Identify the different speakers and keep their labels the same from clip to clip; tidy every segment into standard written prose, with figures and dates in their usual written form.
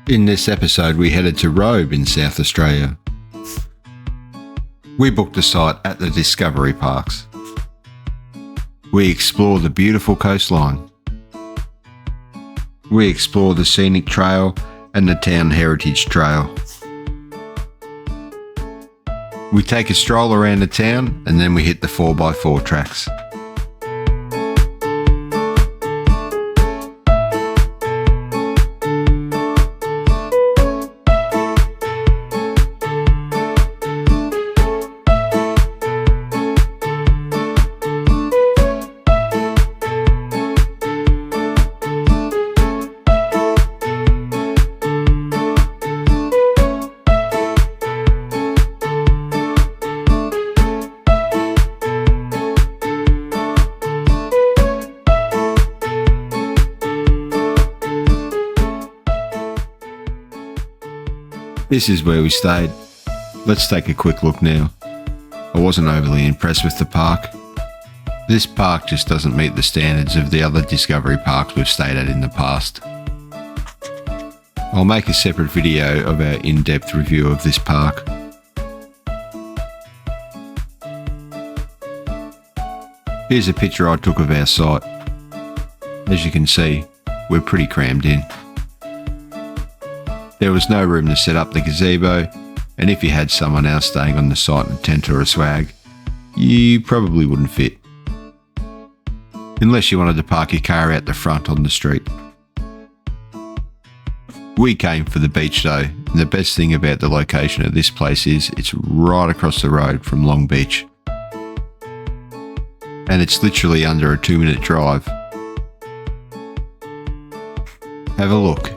Speaker 1: In this episode, we headed to Robe in South Australia. We booked a site at the Discovery Parks. We explored the beautiful coastline. We explored the scenic trail and the Town Heritage Trail. We take a stroll around the town and then we hit the 4x4 tracks. This is where we stayed. Let's take a quick look now. I wasn't overly impressed with the park. This park just doesn't meet the standards of the other Discovery parks we've stayed at in the past. I'll make a separate video of our in-depth review of this park. Here's a picture I took of our site. As you can see, we're pretty crammed in. There was no room to set up the gazebo, and if you had someone else staying on the site in a tent or a swag, you probably wouldn't fit. Unless you wanted to park your car out the front on the street. We came for the beach though, and the best thing about the location of this place is it's right across the road from Long Beach. And it's literally under a 2-minute drive. Have a look.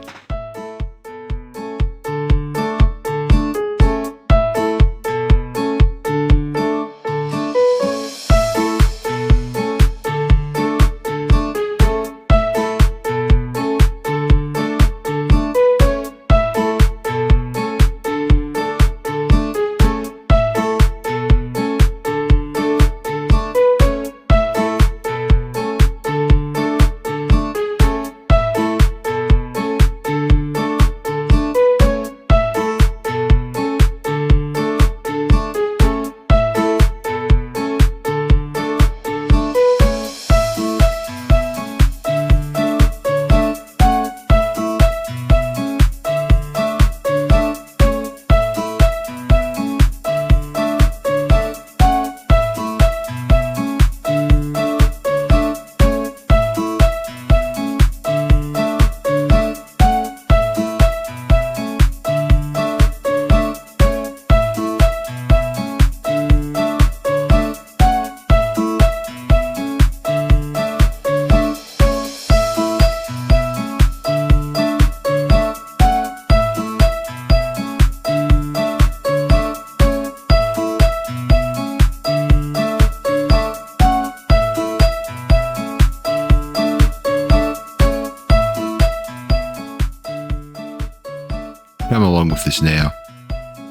Speaker 1: Come along with us now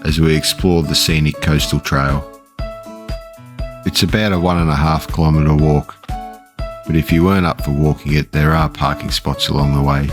Speaker 1: as we explore the scenic Coastal Trail. It's about a 1.5 kilometre walk, but if you weren't up for walking it, there are parking spots along the way.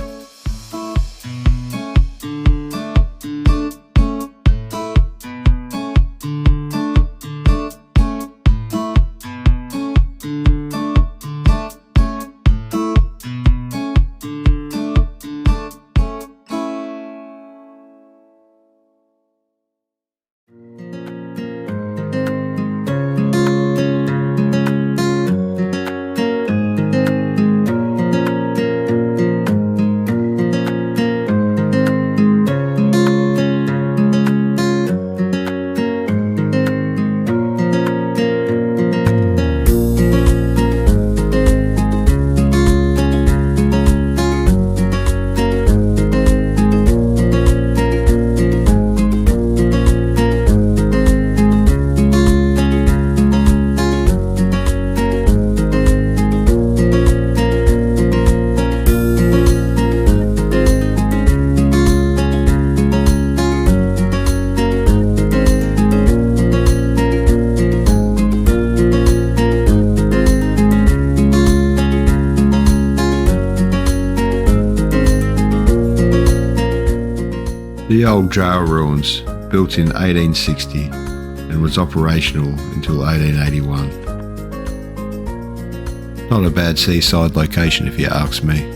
Speaker 1: The old jail ruins, built in 1860 and was operational until 1881. Not a bad seaside location if you ask me.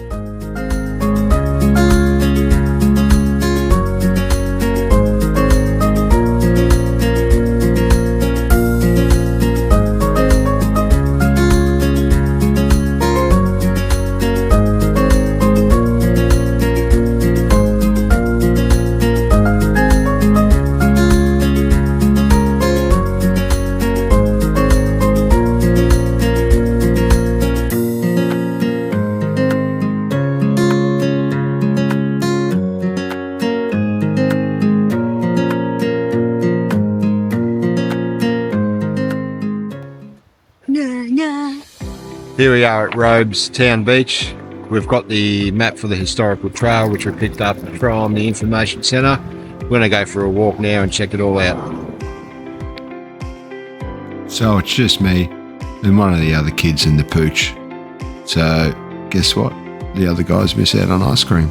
Speaker 1: Here we are at Robe Town Beach. We've got the map for the historical trail, which we picked up from the information centre. We're going to go for a walk now and check it all out. So it's just me and one of the other kids in the pooch. So guess what? The other guys miss out on ice cream.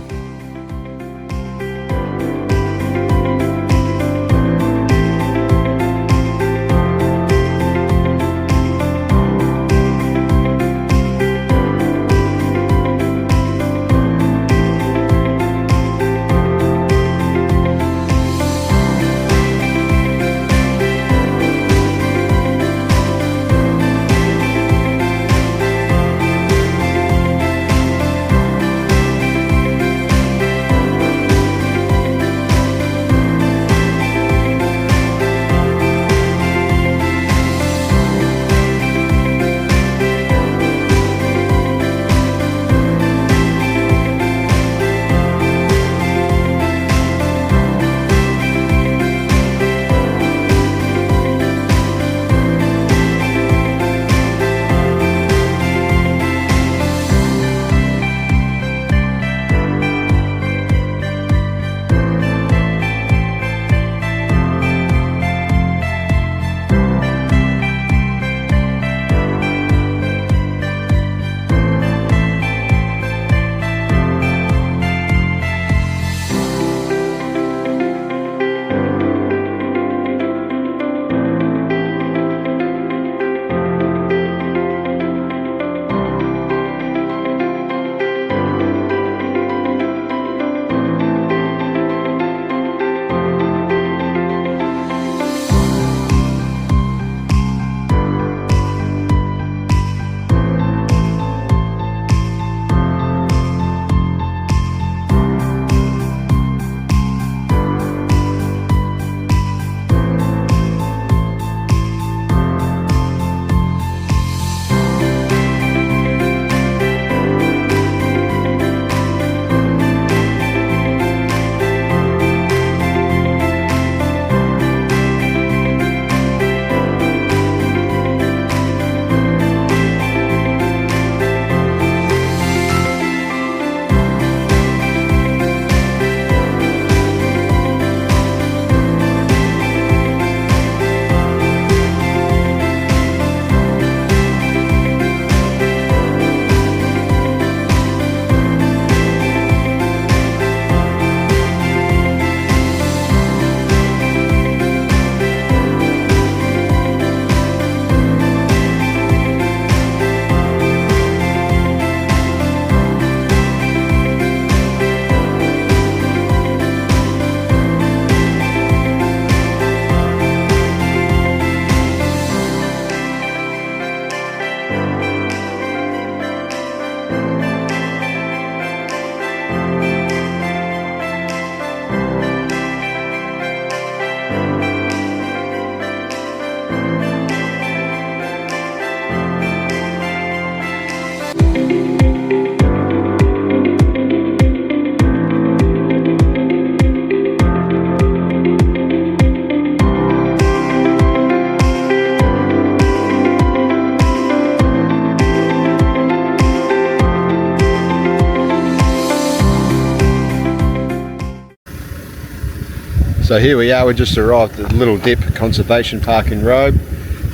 Speaker 1: So here we are, we just arrived at the Little Dip Conservation Park in Robe,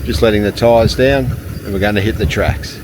Speaker 1: just letting the tyres down and we're going to hit the tracks.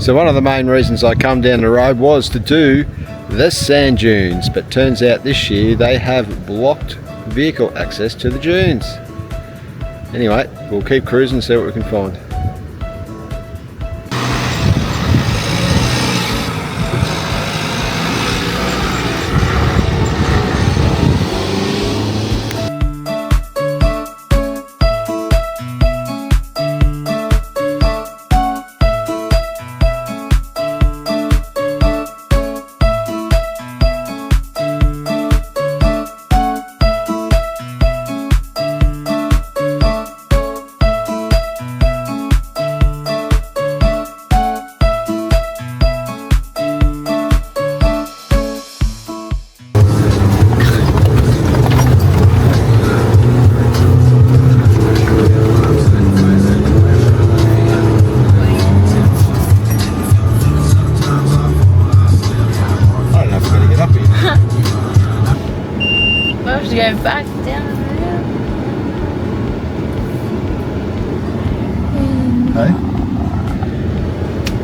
Speaker 1: So one of the main reasons I come down the road was to do the sand dunes, but turns out this year they have blocked vehicle access to the dunes. Anyway, we'll keep cruising and see what we can find.
Speaker 2: Go back down the hill.
Speaker 1: Hey?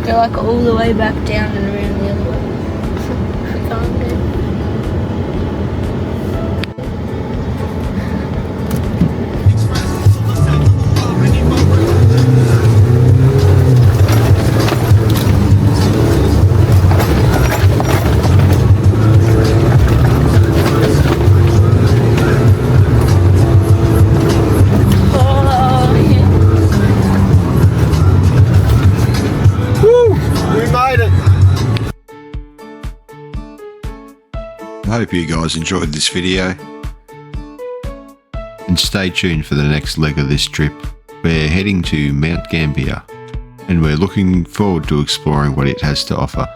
Speaker 2: Go like all the way back down and around the other way. I can't do.
Speaker 1: I hope you guys enjoyed this video, and stay tuned for the next leg of this trip. We're heading to Mount Gambier and we're looking forward to exploring what it has to offer.